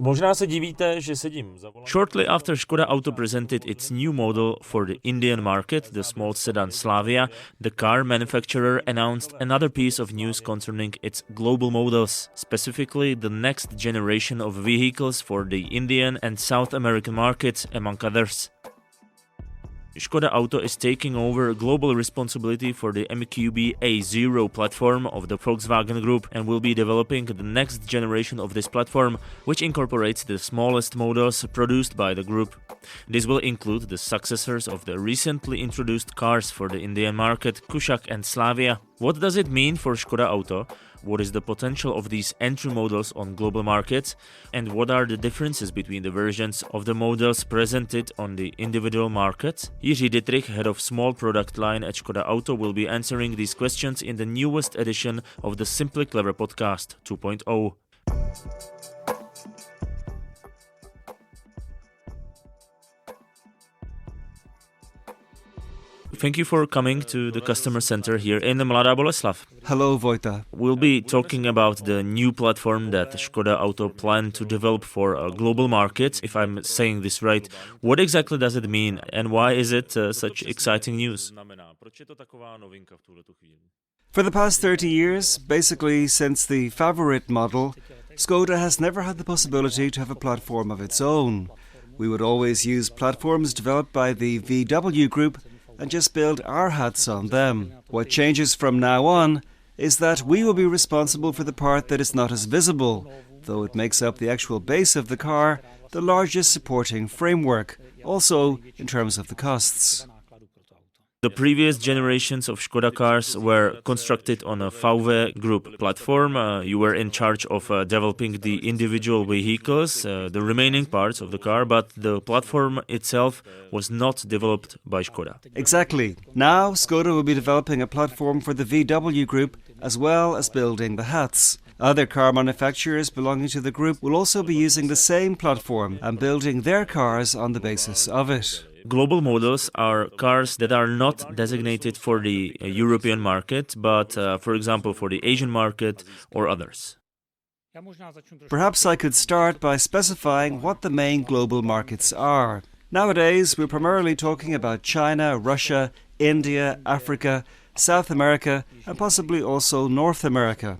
Možná se divíte, že sedím za volantem. Shortly after Škoda Auto presented its new model for the Indian market, the small sedan Slavia, the car manufacturer announced another piece of news concerning its global models, specifically the next generation of vehicles for the Indian and South American markets, among others. Škoda Auto is taking over global responsibility for the MQB-A0 platform of the Volkswagen Group and will be developing the next generation of this platform, which incorporates the smallest models produced by the group. This will include the successors of the recently introduced cars for the Indian market, Kushaq and Slavia. What does it mean for Škoda Auto? What is the potential of these entry models on global markets? And what are the differences between the versions of the models presented on the individual markets? Jiří Dytrych, head of small product line at Škoda Auto, will be answering these questions in the newest edition of the Simply Clever podcast 2.0. Thank you for coming to the customer center here in Mladá Boleslav. Hello, Vojta. We'll be talking about the new platform that Škoda Auto plan to develop for global markets, if I'm saying this right. What exactly does it mean and why is it such exciting news? For the past 30 years, basically since the Favorite model, Skoda has never had the possibility to have a platform of its own. We would always use platforms developed by the VW Group and just build our hats on them. What changes from now on is that we will be responsible for the part that is not as visible, though it makes up the actual base of the car, the largest supporting framework, also in terms of the costs. The previous generations of Škoda cars were constructed on a VW Group platform. You were in charge of developing the individual vehicles, the remaining parts of the car, but the platform itself was not developed by Škoda. Exactly. Now Skoda will be developing a platform for the VW Group as well as building the hats. Other car manufacturers belonging to the group will also be using the same platform and building their cars on the basis of it. Global models are cars that are not designated for the European market, but, for example, for the Asian market or others. Perhaps I could start by specifying what the main global markets are. Nowadays, we're primarily talking about China, Russia, India, Africa, South America, and possibly also North America.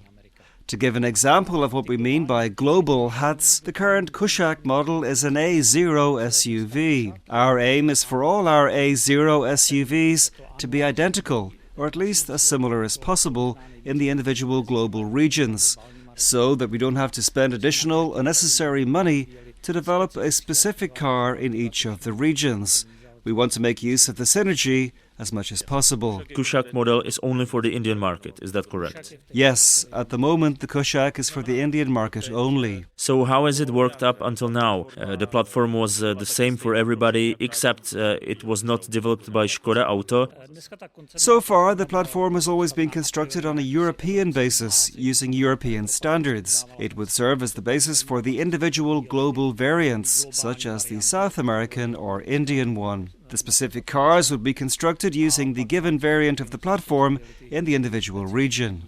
To give an example of what we mean by global hats, the current Kushaq model is an A0 SUV. Our aim is for all our A0 SUVs to be identical, or at least as similar as possible, in the individual global regions, so that we don't have to spend additional unnecessary money to develop a specific car in each of the regions. We want to make use of the synergy as much as possible. Kushaq model is only for the Indian market, is that correct? Yes, at the moment the Kushaq is for the Indian market only. So how has it worked up until now? The platform was the same for everybody, except it was not developed by Škoda Auto. So far, the platform has always been constructed on a European basis, using European standards. It would serve as the basis for the individual global variants, such as the South American or Indian one. The specific cars would be constructed using the given variant of the platform in the individual region.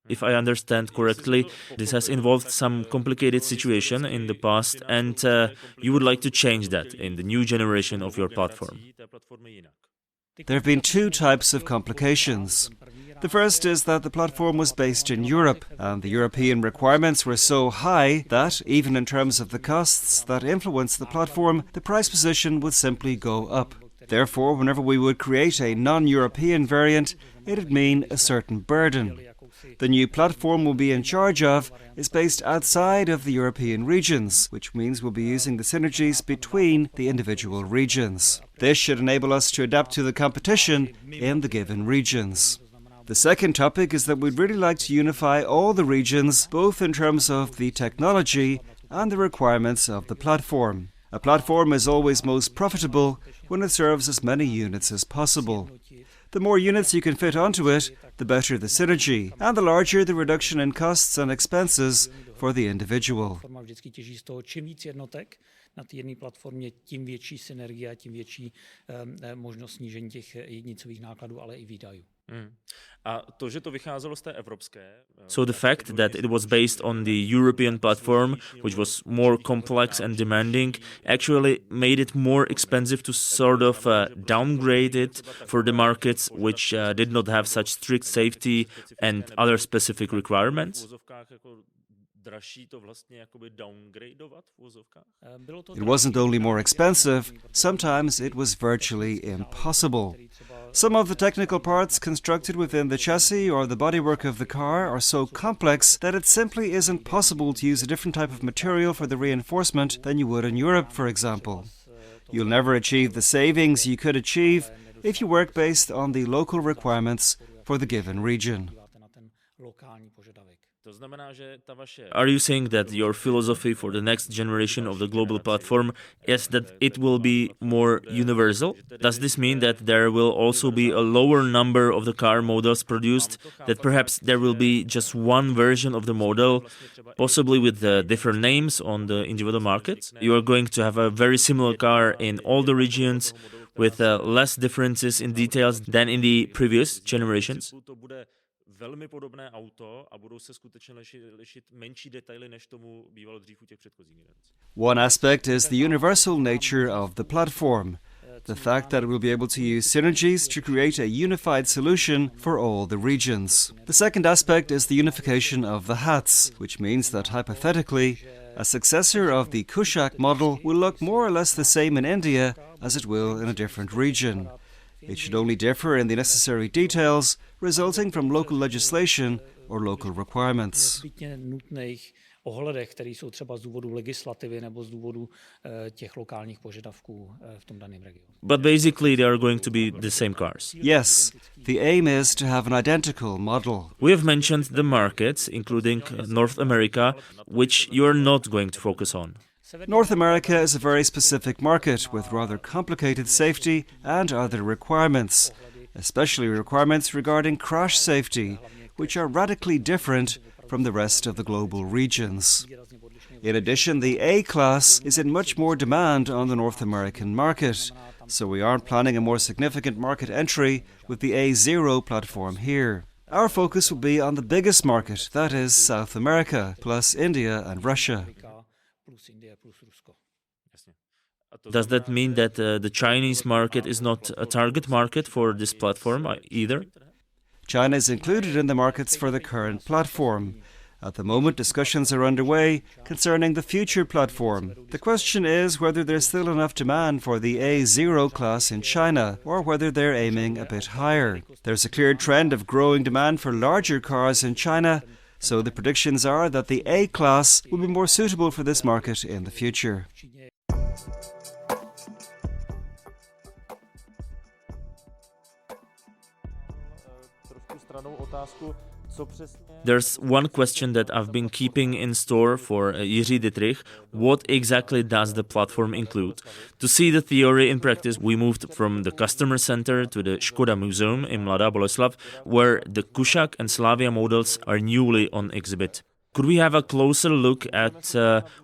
If I understand correctly, this has involved some complicated situation in the past, and you would like to change that in the new generation of your platform. There have been two types of complications. The first is that the platform was based in Europe, and the European requirements were so high that, even in terms of the costs that influence the platform, the price position would simply go up. Therefore, whenever we would create a non-European variant, it would mean a certain burden. The new platform we'll be in charge of is based outside of the European regions, which means we'll be using the synergies between the individual regions. This should enable us to adapt to the competition in the given regions. The second topic is that we'd really like to unify all the regions, both in terms of the technology and the requirements of the platform. A platform is always most profitable when it serves as many units as possible. The more units you can fit onto it, the better the synergy, and the larger the reduction in costs and expenses for the individual. Na té jedné platformě, tím větší synergie a tím větší možnost snížení těch jednicových nákladů, ale i výdajů. So the fact that it was based on the European platform, which was more complex and demanding, actually made it more expensive to sort of downgrade it for the markets which did not have such strict safety and other specific requirements. It wasn't only more expensive, sometimes it was virtually impossible. Some of the technical parts constructed within the chassis or the bodywork of the car are so complex that it simply isn't possible to use a different type of material for the reinforcement than you would in Europe, for example. You'll never achieve the savings you could achieve if you work based on the local requirements for the given region. Are you saying that your philosophy for the next generation of the global platform is that it will be more universal? Does this mean that there will also be a lower number of the car models produced, that perhaps there will be just one version of the model, possibly with different names on the individual markets? You are going to have a very similar car in all the regions with less differences in details than in the previous generations? Velmi podobné auto a budou se skutečně lišit menší detaily, než tomu bývalo dřív u těch předchozích generací. One aspect is the universal nature of the platform, the fact that it will be able to use synergies to create a unified solution for all the regions. The second aspect is the unification of the hats, which means that hypothetically, a successor of the Kushaq model will look more or less the same in India as it will in a different region. It should only differ in the necessary details resulting from local legislation or local requirements. ohledech, které jsou třeba z důvodu legislativy nebo z důvodu těch lokálních požadavků v tom daném regionu. But basically they are going to be the same cars. Yes, the aim is to have an identical model. We have mentioned the markets, including North America, which you are not going to focus on. North America is a very specific market with rather complicated safety and other requirements, especially requirements regarding crash safety, which are radically different from the rest of the global regions. In addition, the A-Class is in much more demand on the North American market, so we aren't planning a more significant market entry with the A0 platform here. Our focus will be on the biggest market, that is South America, plus India and Russia. Does that mean that the Chinese market is not a target market for this platform either? China is included in the markets for the current platform. At the moment, discussions are underway concerning the future platform. The question is whether there's still enough demand for the A0 class in China, or whether they're aiming a bit higher. There's a clear trend of growing demand for larger cars in China, so the predictions are that the A-Class will be more suitable for this market in the future. There's one question that I've been keeping in store for Jiří Dytrych. What exactly does the platform include? To see the theory in practice, we moved from the customer center to the Škoda Museum in Mladá Boleslav, where the Kushaq and Slavia models are newly on exhibit. Could we have a closer look at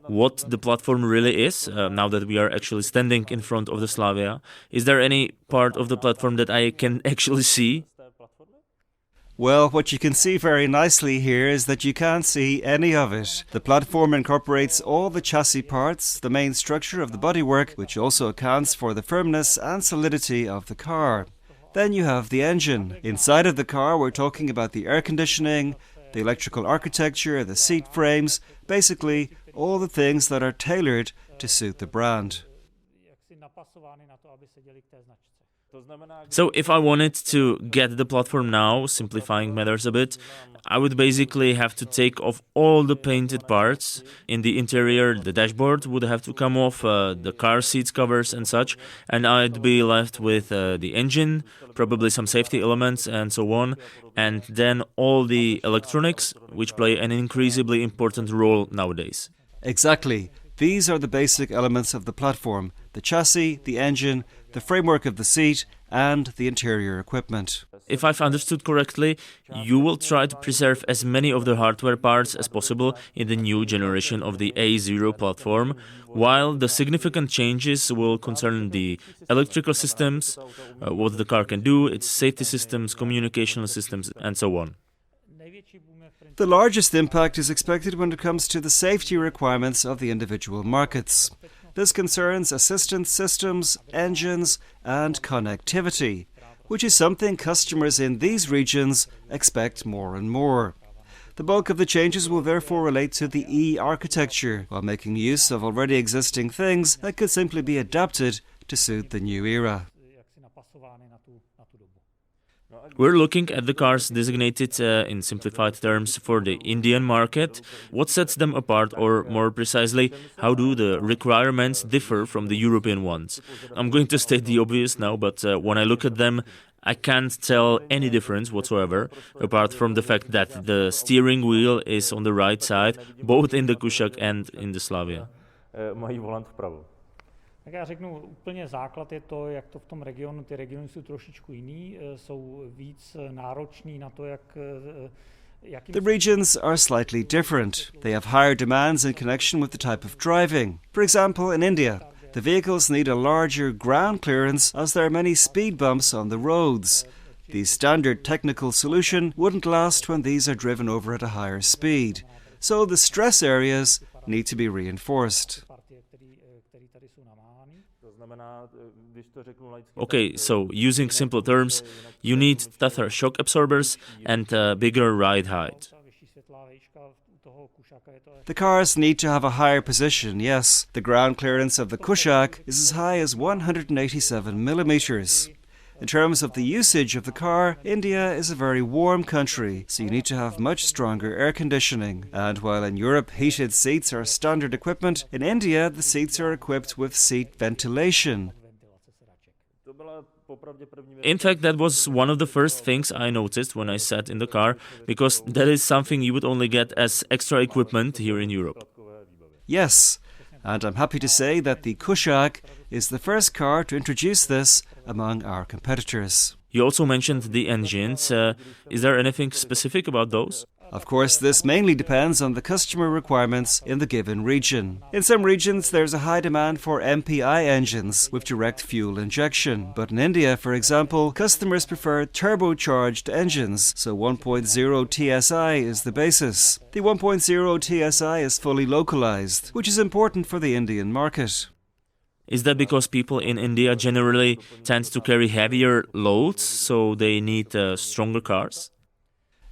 what the platform really is, now that we are actually standing in front of the Slavia? Is there any part of the platform that I can actually see? Well, what you can see very nicely here is that you can't see any of it. The platform incorporates all the chassis parts, the main structure of the bodywork, which also accounts for the firmness and solidity of the car. Then you have the engine. Inside of the car, we're talking about the air conditioning, the electrical architecture, the seat frames, basically all the things that are tailored to suit the brand. So if I wanted to get the platform now, simplifying matters a bit, I would basically have to take off all the painted parts. In the interior, the dashboard would have to come off, the car seats covers and such, and I'd be left with the engine, probably some safety elements and so on, and then all the electronics, which play an increasingly important role nowadays. Exactly. These are the basic elements of the platform: the chassis, the engine, the framework of the seat, and the interior equipment. If I've understood correctly, you will try to preserve as many of the hardware parts as possible in the new generation of the A0 platform, while the significant changes will concern the electrical systems, what the car can do, its safety systems, communication systems, and so on. The largest impact is expected when it comes to the safety requirements of the individual markets. This concerns assistance systems, engines, and connectivity, which is something customers in these regions expect more and more. The bulk of the changes will therefore relate to the E-architecture, while making use of already existing things that could simply be adapted to suit the new era. We're looking at the cars designated in simplified terms for the Indian market. What sets them apart, or more precisely, how do the requirements differ from the European ones? I'm going to state the obvious now, but when I look at them, I can't tell any difference whatsoever, apart from the fact that the steering wheel is on the right side, both in the Kushaq and in the Slavia. Tak já řeknu, úplně základ je to, jak to v tom regionu, ty regiony jsou trošičku jiný, jsou víc náročný na to, The regions are slightly different. They have higher demands in connection with the type of driving. For example, in India, the vehicles need a larger ground clearance as there are many speed bumps on the roads. The standard technical solution wouldn't last when these are driven over at a higher speed. So the stress areas need to be reinforced. Okay, so using simple terms, you need tougher shock absorbers and bigger ride height. The cars need to have a higher position, yes. The ground clearance of the Kushaq is as high as 187 millimeters. In terms of the usage of the car, India is a very warm country, so you need to have much stronger air conditioning. And while in Europe heated seats are standard equipment, in India the seats are equipped with seat ventilation. In fact, that was one of the first things I noticed when I sat in the car, because that is something you would only get as extra equipment here in Europe. Yes, and I'm happy to say that the Kushaq is the first car to introduce this among our competitors. You also mentioned the engines. Is there anything specific about those? Of course, this mainly depends on the customer requirements in the given region. In some regions, there's a high demand for MPI engines with direct fuel injection. But in India, for example, customers prefer turbocharged engines, so 1.0 TSI is the basis. The 1.0 TSI is fully localized, which is important for the Indian market. Is that because people in India generally tend to carry heavier loads, so they need stronger cars?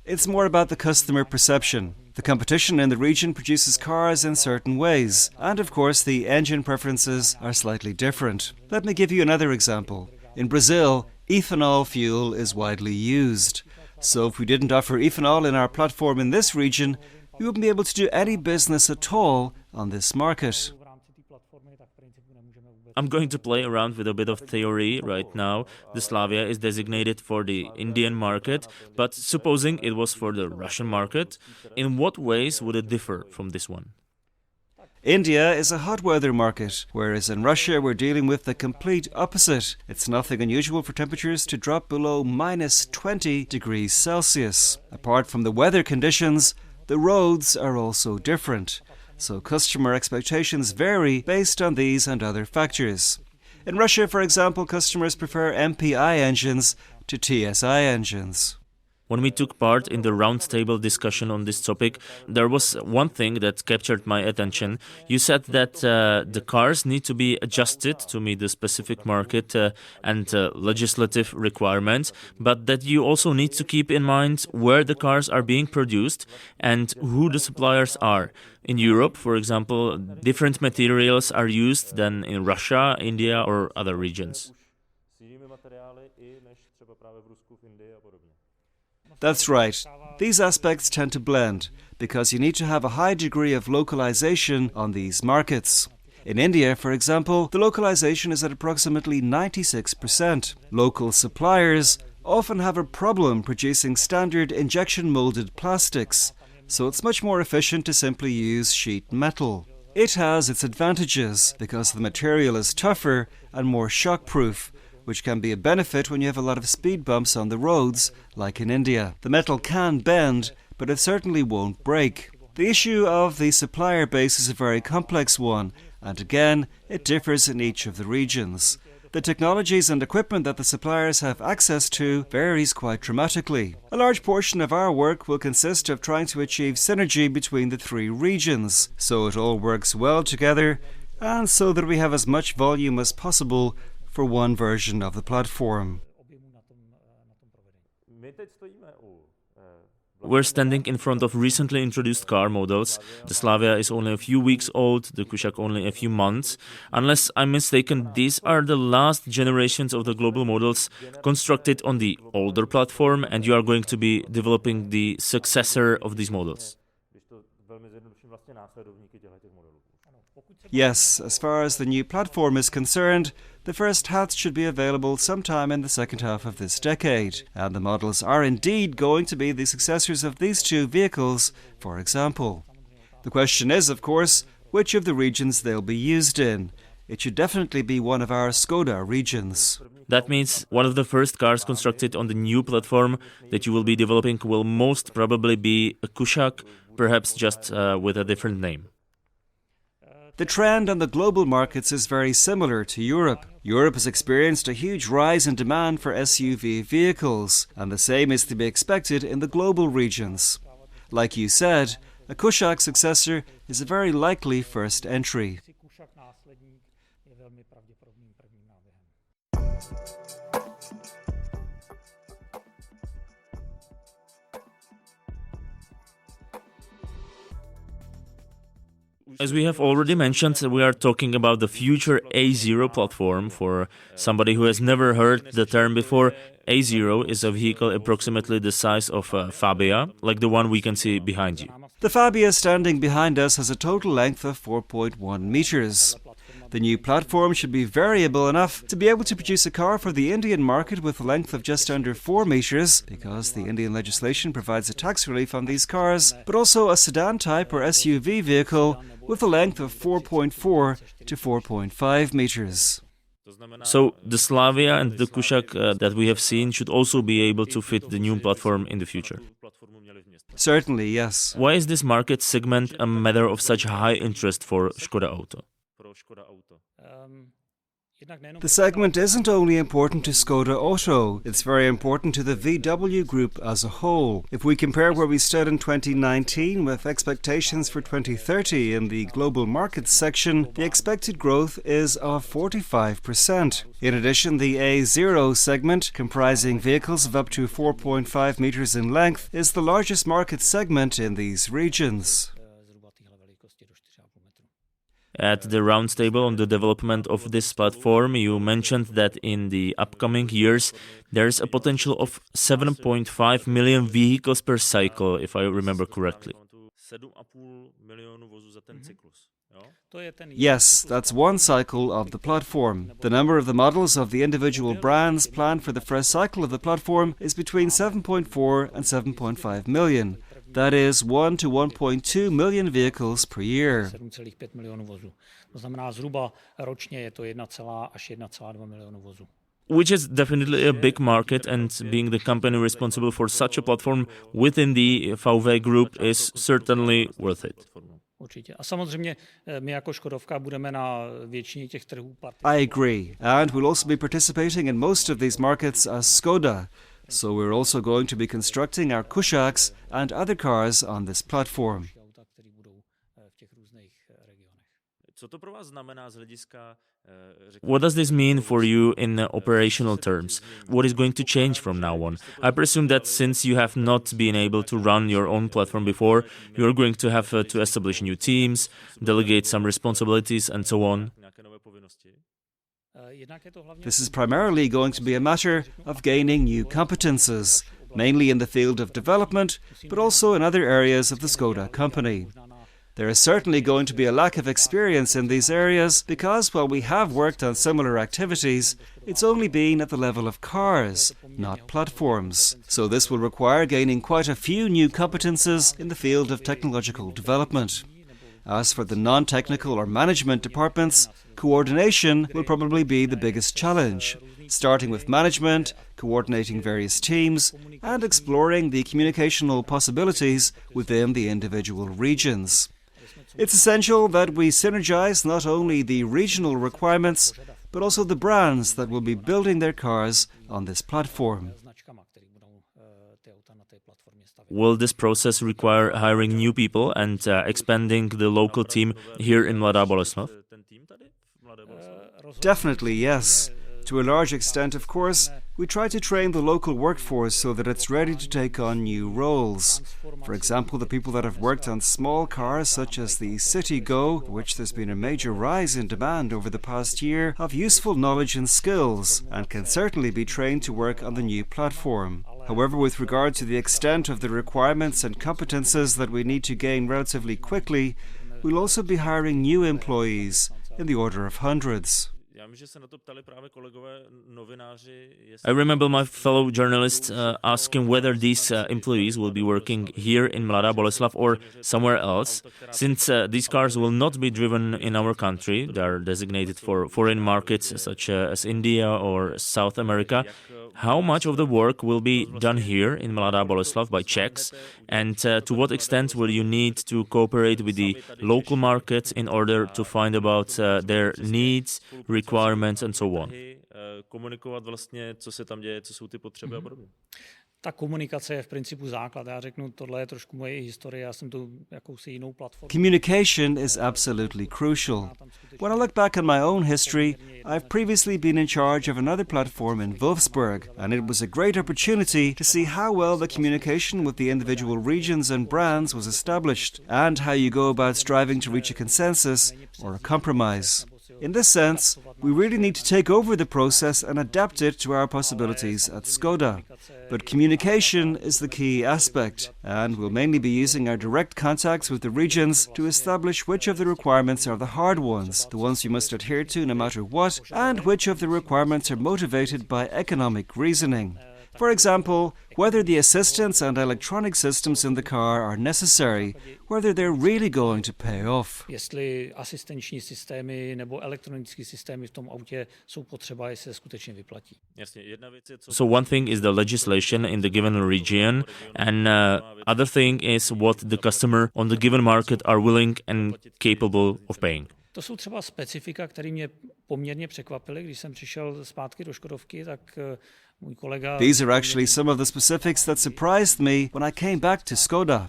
It's more about the customer perception. The competition in the region produces cars in certain ways, and of course the engine preferences are slightly different. Let me give you another example. In Brazil, ethanol fuel is widely used. So if we didn't offer ethanol in our platform in this region, we wouldn't be able to do any business at all on this market. I'm going to play around with a bit of theory right now. The Slavia is designated for the Indian market, but supposing it was for the Russian market, in what ways would it differ from this one? India is a hot weather market, whereas in Russia we're dealing with the complete opposite. It's nothing unusual for temperatures to drop below minus 20 degrees Celsius. Apart from the weather conditions, the roads are also different. So customer expectations vary based on these and other factors. In Russia, for example, customers prefer MPI engines to TSI engines. When we took part in the roundtable discussion on this topic, there was one thing that captured my attention. You said that the cars need to be adjusted to meet the specific market and legislative requirements, but that you also need to keep in mind where the cars are being produced and who the suppliers are. In Europe, for example, different materials are used than in Russia, India, or other regions. That's right. These aspects tend to blend because you need to have a high degree of localization on these markets. In India, for example, the localization is at approximately 96%. Local suppliers often have a problem producing standard injection molded plastics, so it's much more efficient to simply use sheet metal. It has its advantages because the material is tougher and more shockproof, which can be a benefit when you have a lot of speed bumps on the roads, like in India. The metal can bend, but it certainly won't break. The issue of the supplier base is a very complex one, and again, it differs in each of the regions. The technologies and equipment that the suppliers have access to varies quite dramatically. A large portion of our work will consist of trying to achieve synergy between the three regions, so it all works well together, and so that we have as much volume as possible for one version of the platform. We're standing in front of recently introduced car models. The Slavia is only a few weeks old, the Kushaq only a few months. Unless I'm mistaken, these are the last generations of the global models constructed on the older platform, and you are going to be developing the successor of these models. Yes, as far as the new platform is concerned, the first hats should be available sometime in the second half of this decade, and the models are indeed going to be the successors of these two vehicles, for example. The question is, of course, which of the regions they'll be used in. It should definitely be one of our Skoda regions. That means one of the first cars constructed on the new platform that you will be developing will most probably be a Kushaq, perhaps just with a different name. The trend on the global markets is very similar to Europe. Europe has experienced a huge rise in demand for SUV vehicles, and the same is to be expected in the global regions. Like you said, a Kushaq successor is a very likely first entry. As we have already mentioned, we are talking about the future A0 platform. For somebody who has never heard the term before, A0 is a vehicle approximately the size of a Fabia, like the one we can see behind you. The Fabia standing behind us has a total length of 4.1 meters. The new platform should be variable enough to be able to produce a car for the Indian market with a length of just under 4 meters, because the Indian legislation provides a tax relief on these cars, but also a sedan type or SUV vehicle with a length of 4.4 to 4.5 meters. So the Slavia and the Kushaq that we have seen should also be able to fit the new platform in the future. Certainly, yes. Why is this market segment a matter of such high interest for Škoda Auto? The segment isn't only important to Škoda Auto, it's very important to the VW Group as a whole. If we compare where we stood in 2019 with expectations for 2030 in the global markets section, the expected growth is of 45%. In addition, the A0 segment, comprising vehicles of up to 4.5 meters in length, is the largest market segment in these regions. At the roundtable on the development of this platform, you mentioned that in the upcoming years there is a potential of 7.5 million vehicles per cycle, if I remember correctly. Yes, that's one cycle of the platform. The number of the models of the individual brands planned for the first cycle of the platform is between 7.4 and 7.5 million. That is 1 to 1.2 million vehicles per year. Which is definitely a big market, and being the company responsible for such a platform within the VW Group is certainly worth it. I agree, and we'll also be participating in most of these markets as Skoda. So we're also going to be constructing our Kushaqs and other cars on this platform. What does this mean for you in operational terms? What is going to change from now on? I presume that since you have not been able to run your own platform before, you're going to have to establish new teams, delegate some responsibilities, and so on. This is primarily going to be a matter of gaining new competences, mainly in the field of development, but also in other areas of the Skoda company. There is certainly going to be a lack of experience in these areas because while we have worked on similar activities, it's only been at the level of cars, not platforms. So this will require gaining quite a few new competences in the field of technological development. As for the non-technical or management departments, coordination will probably be the biggest challenge. starting with management, coordinating various teams, and exploring the communicational possibilities within the individual regions. It's essential that we synergize not only the regional requirements, but also the brands that will be building their cars on this platform. Will this process require hiring new people and expanding the local team here in Mladá Boleslav? Definitely, yes. To a large extent, of course, we try to train the local workforce so that it's ready to take on new roles. For example, the people that have worked on small cars such as the City Go, for which there's been a major rise in demand over the past year, have useful knowledge and skills and can certainly be trained to work on the new platform. However, with regard to the extent of the requirements and competences that we need to gain relatively quickly, we'll also be hiring new employees in the order of hundreds. I remember my fellow journalists asking whether these employees will be working here in Mladá Boleslav or somewhere else. Since these cars will not be driven in our country, they are designated for foreign markets such as India or South America. How much of the work will be done here in Mladá Boleslav by Czechs, and to what extent will you need to cooperate with the local markets in order to find about their needs, requirements and so on? Ta komunikace je v principu základ. Já řeknu, tohle je trošku moje historie, já jsem tu jakousi jinou platformu. Communication is absolutely crucial. When I look back on my own history, I've previously been in charge of another platform in Wolfsburg, and it was a great opportunity to see how well the communication with the individual regions and brands was established, and how you go about striving to reach a consensus or a compromise. In this sense, we really need to take over the process and adapt it to our possibilities at Skoda. But communication is the key aspect, and we'll mainly be using our direct contacts with the regions to establish which of the requirements are the hard ones, the ones you must adhere to no matter what, and which of the requirements are motivated by economic reasoning. For example, whether the assistance and electronic systems in the car are necessary, whether they're really going to pay off. Jestli asistenční systémy nebo elektronické systémy v tom autě jsou potřeba, jestli se skutečně vyplatí. So one thing is the legislation in the given region, and other thing is what the customer on the given market are willing and capable of paying. To jsou třeba specifika, které mě poměrně překvapily, když jsem přišel zpátky do Škodovky, tak můj kolega... These are actually some of the specifics that surprised me when I came back to Skoda.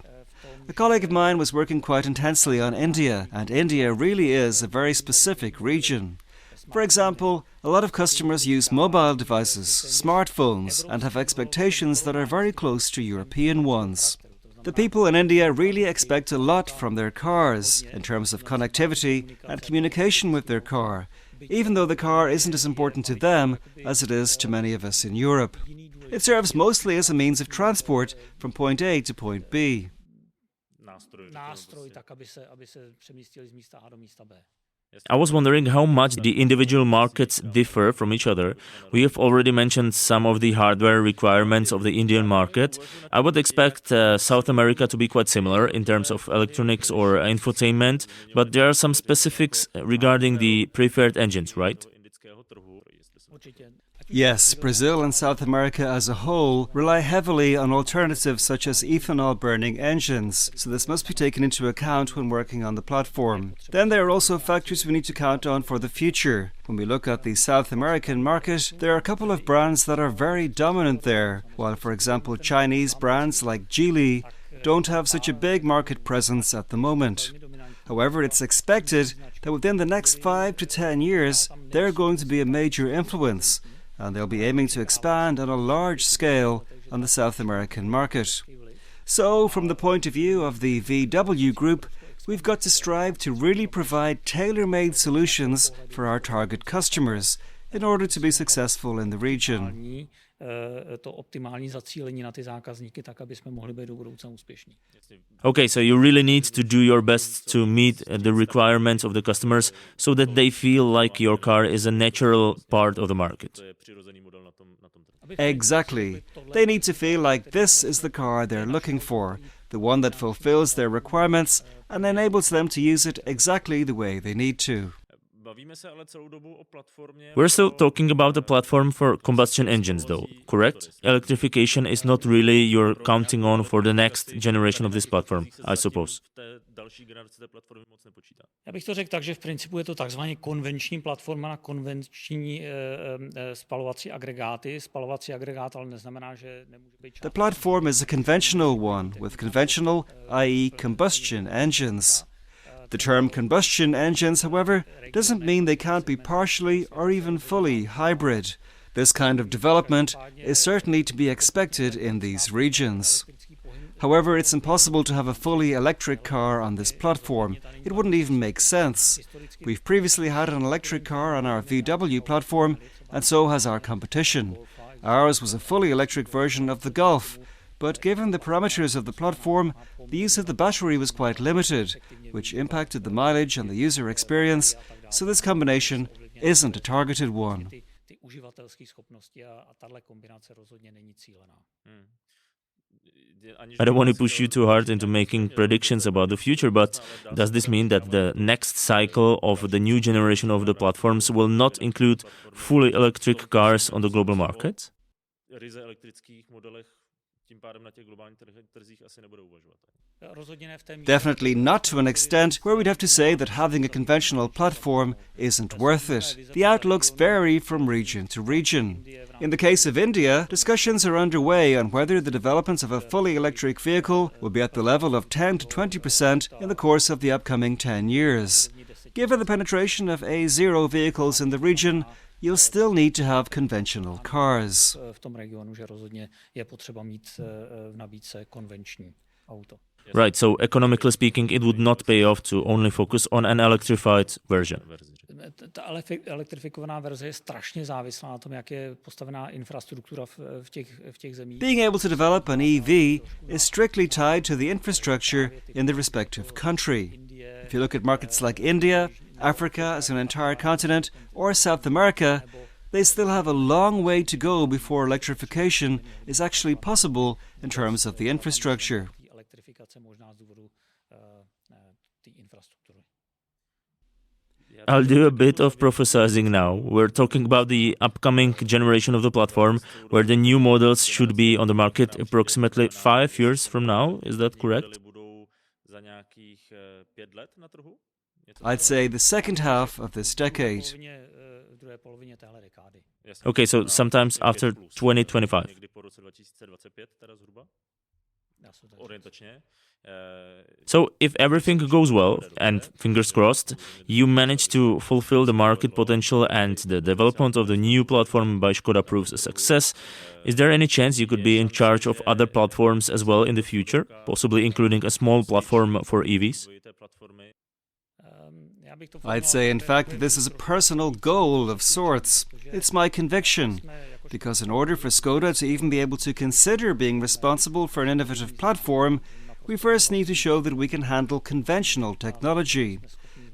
A colleague of mine was working quite intensely on India, and India really is a very specific region. For example, a lot of customers use mobile devices, smartphones, and have expectations that are very close to European ones. The people in India really expect a lot from their cars in terms of connectivity and communication with their car, even though the car isn't as important to them as it is to many of us in Europe. It serves mostly as a means of transport from point A to point B. Nástroj, tak aby se přemístili z místa A do místa B. I was wondering how much the individual markets differ from each other. We have already mentioned some of the hardware requirements of the Indian market. I would expect South America to be quite similar in terms of electronics or infotainment, but there are some specifics regarding the preferred engines, right? Yes, Brazil and South America as a whole rely heavily on alternatives such as ethanol-burning engines, so this must be taken into account when working on the platform. Then there are also factors we need to count on for the future. When we look at the South American market, there are a couple of brands that are very dominant there, while, for example, Chinese brands like Geely don't have such a big market presence at the moment. However, it's expected that within the next 5 to 10 years, they're going to be a major influence, and they'll be aiming to expand on a large scale on the South American market. So, from the point of view of the VW Group, we've got to strive to really provide tailor-made solutions for our target customers in order to be successful in the region. To optimální zacílení na ty zákazníky, tak aby jsme mohli být do budoucna úspěšní. Okay, so you really need to do your best to meet the requirements of the customers so that they feel like your car is a natural part of the market. Exactly. They need to feel like this is the car they're looking for, the one that fulfills their requirements and enables them to use it exactly the way they need to. We're still talking about a platform for combustion engines though, correct? Electrification is not really you're counting on for the next generation of this platform, I suppose. Já bych to řekl tak, že v principu je to takzvaně konvenční platforma na konvenční spalovací agregáty. Spalovací agregát ale neznamená, že nemůže být... The platform is a conventional one with conventional, i.e. combustion engines. The term combustion engines, however, doesn't mean they can't be partially or even fully hybrid. This kind of development is certainly to be expected in these regions. However, it's impossible to have a fully electric car on this platform. It wouldn't even make sense. We've previously had an electric car on our VW platform, and so has our competition. Ours was a fully electric version of the Golf, but given the parameters of the platform, the use of the battery was quite limited, which impacted the mileage and the user experience, so this combination isn't a targeted one. I don't want to push you too hard into making predictions about the future, but does this mean that the next cycle of the new generation of the platforms will not include fully electric cars on the global market? Definitely not to an extent where we'd have to say that having a conventional platform isn't worth it. The outlooks vary from region to region. In the case of India, discussions are underway on whether the development of a fully electric vehicle will be at the level of 10 to 20% in the course of the upcoming 10 years. Given the penetration of A0 vehicles in the region, you'll still need to have conventional cars. Right, so economically speaking, it would not pay off to only focus on an electrified version. Ta elektrifikovaná verze je strašně závislá na tom, jak je postavená infrastruktura v těch zemích. Being able to develop an EV is strictly tied to the infrastructure in the respective country. If you look at markets like India, Africa as an entire continent, or South America, they still have a long way to go before electrification is actually possible in terms of the infrastructure. I'll do a bit of prophesizing now. We're talking about the upcoming generation of the platform, where the new models should be on the market approximately 5 years from now. Is that correct? I'd say the second half of this decade. Okay, so sometimes after 2025. So if everything goes well, and fingers crossed, you manage to fulfill the market potential and the development of the new platform by Škoda proves a success, is there any chance you could be in charge of other platforms as well in the future, possibly including a small platform for EVs? I'd say, in fact, that this is a personal goal of sorts. It's my conviction, because in order for Skoda to even be able to consider being responsible for an innovative platform, we first need to show that we can handle conventional technology.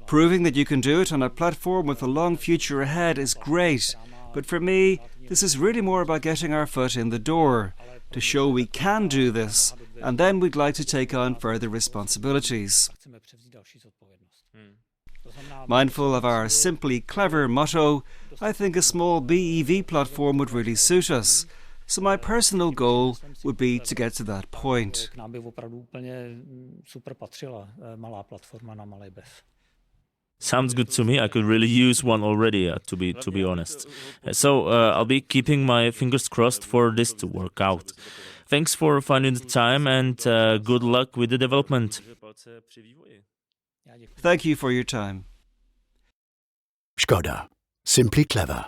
Proving that you can do it on a platform with a long future ahead is great, but for me, this is really more about getting our foot in the door, to show we can do this, and then we'd like to take on further responsibilities. Mindful of our simply clever motto, I think a small BEV platform would really suit us. So my personal goal would be to get to that point. Sounds good to me. I could really use one already, to be honest. So I'll be keeping my fingers crossed for this to work out. Thanks for finding the time and good luck with the development. Thank you for your time. Škoda. Simply clever.